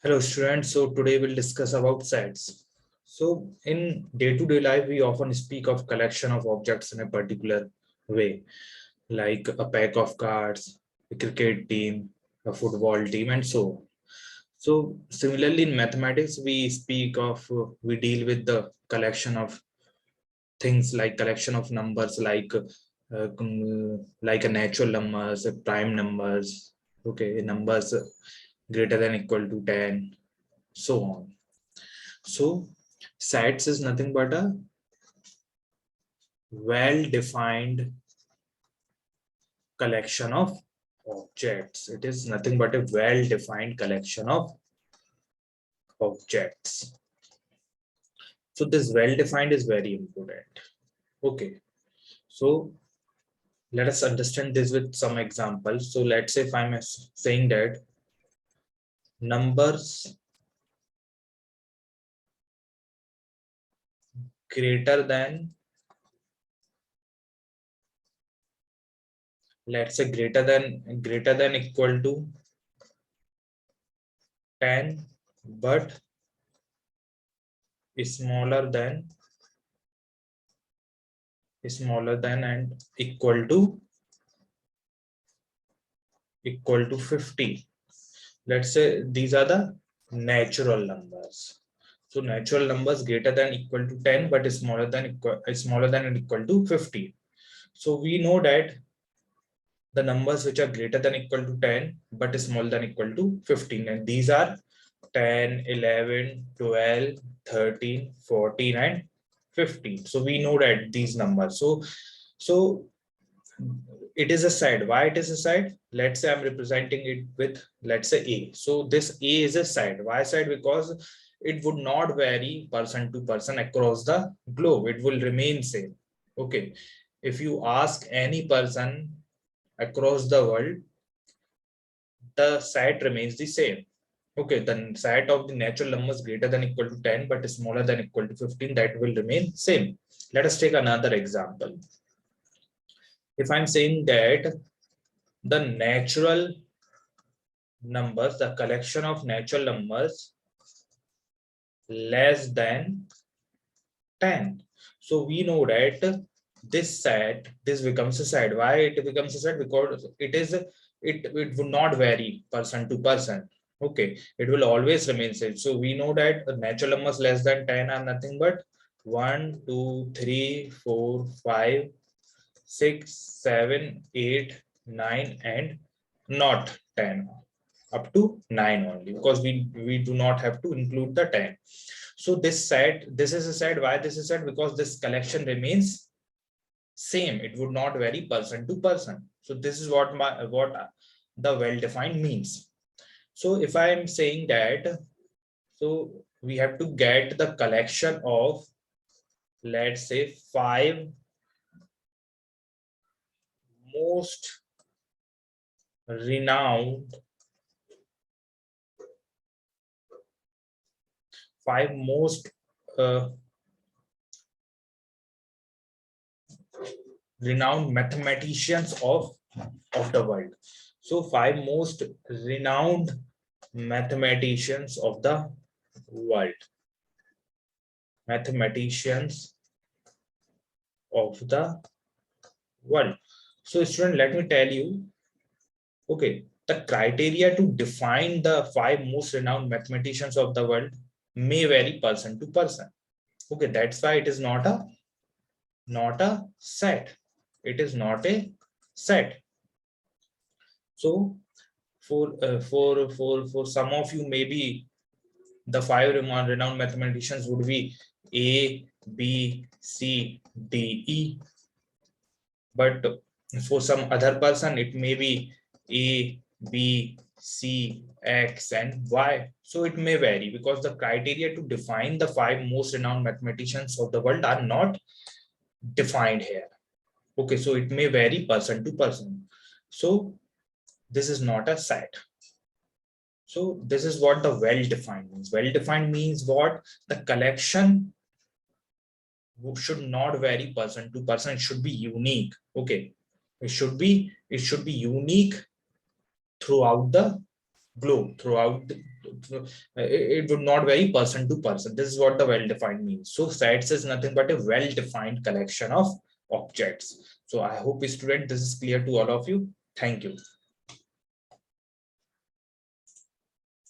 Hello students, so today we'll discuss about sets. So in day-to-day life, we often speak of collection of objects in a particular way, like a pack of cards, a cricket team, a football team, and so on. So similarly in mathematics, we deal with the collection of things like collection of numbers like a natural numbers, a prime numbers, okay, numbers greater than equal to 10, so on. So sets is nothing but a well-defined collection of objects. It is nothing but a well-defined collection of objects. So this well-defined is very important. Okay. So let us understand this with some examples. So let's say if I'm saying that numbers greater than, let's say greater than equal to 10, but smaller than and equal to 50. Let's say these are the natural numbers. So natural numbers greater than equal to 10 but smaller than and equal to 50. So we know that the numbers which are greater than equal to 10 but smaller than equal to 15, and these are 10, 11, 12, 13, 14, and 15. So we know that these numbers. So it is a side. Why it is a side? Let's say I'm representing it with, let's say, A. So this A is a side. Why side? Because it would not vary person to person across the globe. It will remain same. Okay. If you ask any person across the world, the side remains the same. Okay, the side of the natural numbers greater than equal to 10 but smaller than equal to 15, that will remain same. Let us take another example. If I'm saying that the natural numbers, the collection of natural numbers less than 10. So we know that this becomes a set. Why it becomes a set? Because it would not vary person to person. Okay, it will always remain same. So we know that the natural numbers less than 10 are nothing but 1, 2, 3, 4, 5, 6, 7, 8, 9, and not 10, up to 9 only, because we do not have to include the 10. So this is a set. Why this is set? Because this collection remains same. It would not vary person to person. So this is what the well-defined means. So if I am saying that, so we have to get the collection of, let's say, most renowned five most uh, renowned mathematicians of the world. So five most renowned mathematicians of the world. Mathematicians of the world. So student, let me tell you, okay, the criteria to define the five most renowned mathematicians of the world may vary person to person. Okay, that's why it is not a set. It is not a set. So for some of you, maybe the five renowned mathematicians would be A, B, C, D, E. But for some other person, it may be A, B, C, X, and Y. So it may vary because the criteria to define the five most renowned mathematicians of the world are not defined here. Okay, so it may vary person to person. So this is not a set. So this is what the well-defined means. Well-defined means what? The collection should not vary person to person. It should be unique. Okay, it should be unique throughout the globe throughout it would not vary person to person. This is what the well defined means. So sets is nothing but a well defined collection of objects. So I hope, student, this is clear to all of you. Thank you.